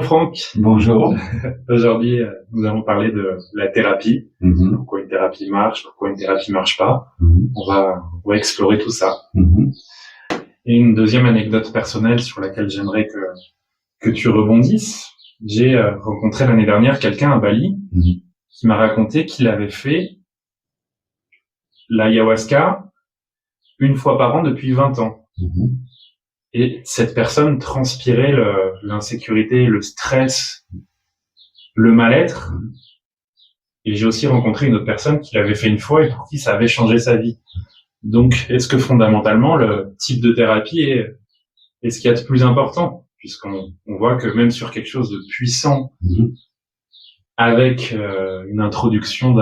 Franck. Bonjour. Aujourd'hui, nous allons parler de la thérapie. Pourquoi une thérapie marche, pourquoi une thérapie marche pas. On va explorer tout ça. Et une deuxième anecdote personnelle sur laquelle j'aimerais que tu rebondisses. J'ai rencontré l'année dernière quelqu'un à Bali qui m'a raconté qu'il avait fait l'ayahuasca une fois par an depuis 20 ans. Et cette personne transpirait l'insécurité, le stress, le mal-être. Et j'ai aussi rencontré une autre personne qui l'avait fait une fois et pour qui ça avait changé sa vie. Donc, est-ce que fondamentalement, le type de thérapie est ce qu'il y a de plus important? Puisqu'on voit que même sur quelque chose de puissant, avec une introduction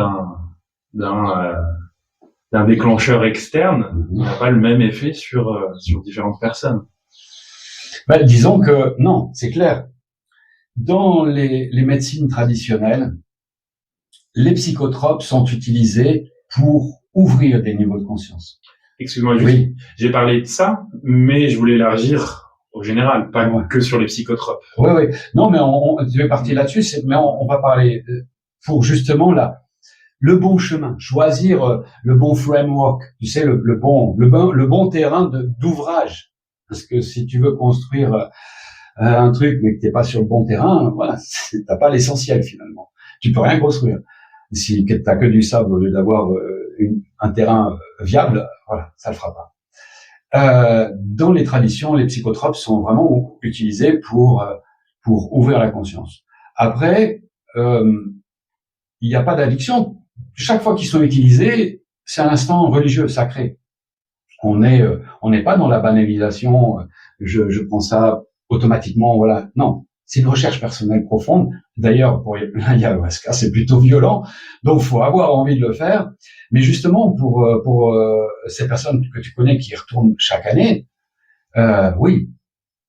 d'un déclencheur externe, on n'a pas le même effet sur différentes personnes. Disons que non, c'est clair. Dans les médecines traditionnelles, les psychotropes sont utilisés pour ouvrir des niveaux de conscience. Excuse-moi, juste, j'ai parlé de ça, mais je voulais élargir au général, pas que sur les psychotropes. Oui. Non, mais je vais partir là-dessus, mais on va parler pour justement le bon chemin, choisir le bon framework, tu sais, le bon terrain d'ouvrage. Parce que si tu veux construire un truc mais que t'es pas sur le bon terrain, voilà, t'as pas l'essentiel finalement. Tu peux rien construire. Si t'as que du sable au lieu d'avoir un terrain viable, voilà, ça le fera pas. Dans les traditions, les psychotropes sont vraiment utilisés pour ouvrir la conscience. Après, il n'y a pas d'addiction. Chaque fois qu'ils sont utilisés, c'est un instant religieux, sacré. On n'est pas dans la banalisation. Je prends ça automatiquement, voilà. Non, c'est une recherche personnelle profonde. D'ailleurs, pour l'ayahuasca, c'est plutôt violent, donc faut avoir envie de le faire. Mais justement, pour ces personnes que tu connais qui y retournent chaque année, oui,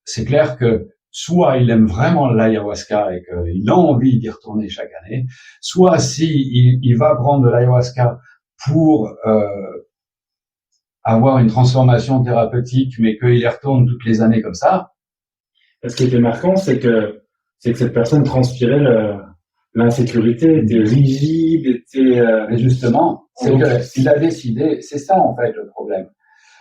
c'est clair que soit il aime vraiment l'ayahuasca et qu'il a envie d'y retourner chaque année, soit si il va prendre de l'ayahuasca pour avoir une transformation thérapeutique, mais qu'il y retourne toutes les années comme ça. Ce qui était marquant, c'est que cette personne transpirait l'insécurité, était rigide, était... Et justement, il a décidé, c'est ça en fait le problème.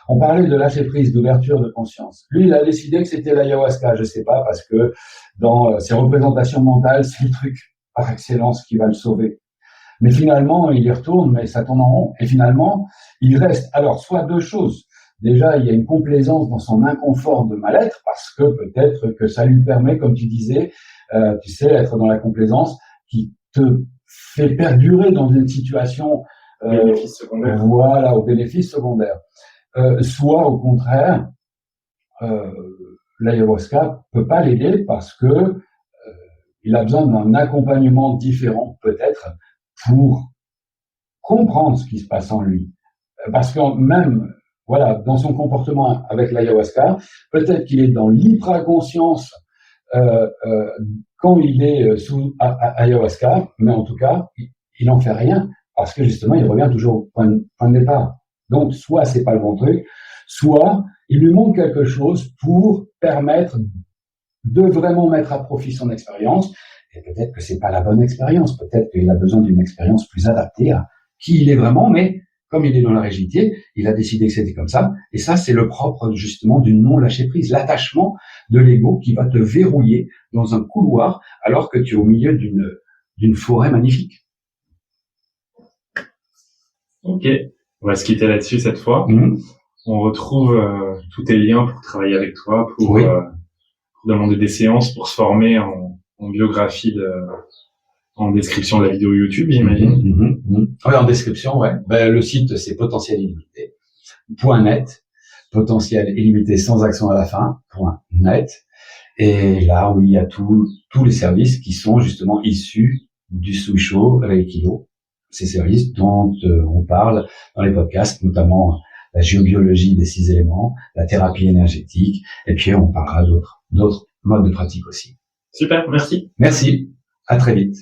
On parlait de lâcher prise, d'ouverture de conscience. Lui, il a décidé que c'était l'ayahuasca, je sais pas, parce que dans ses représentations mentales, c'est le truc par excellence qui va le sauver. Mais finalement, il y retourne, mais ça tourne en rond. Et finalement, il reste, alors, soit deux choses. Déjà, il y a une complaisance dans son inconfort de mal-être, parce que peut-être que ça lui permet, comme tu disais, tu sais, être dans la complaisance, qui te fait perdurer dans une situation, bénéfice secondaire. Voilà, au bénéfice secondaire. Soit, au contraire, l'ayahuasca peut pas l'aider parce que il a besoin d'un accompagnement différent, peut-être, pour comprendre ce qui se passe en lui. Parce que même, voilà, dans son comportement avec l'ayahuasca, peut-être qu'il est dans l'hypraconscience quand il est sous ayahuasca, mais en tout cas, il n'en fait rien parce que justement, il revient toujours au point de départ. Donc, soit c'est pas le bon truc, soit il lui manque quelque chose pour permettre de vraiment mettre à profit son expérience. Et peut-être que c'est pas la bonne expérience. Peut-être qu'il a besoin d'une expérience plus adaptée à qui il est vraiment, mais comme il est dans la rigidité, il a décidé que c'était comme ça. Et ça, c'est le propre, justement, du non-lâcher-prise. L'attachement de l'ego qui va te verrouiller dans un couloir alors que tu es au milieu d'une forêt magnifique. Ok. On va se quitter là-dessus cette fois. On retrouve tous tes liens pour travailler avec toi, pour demander des séances, pour se former en biographie en description de la vidéo YouTube, j'imagine. Oui, en description, ouais. Le site, c'est potentiel illimité. .net. Potentiel illimité sans accent à la fin. .net. Et là où il y a tous les services qui sont justement issus du Suisho Reikilo. Ces services dont on parle dans les podcasts, notamment la géobiologie des 6 éléments, la thérapie énergétique, et puis on parlera d'autres modes de pratique aussi. Super, merci. Merci, à très vite.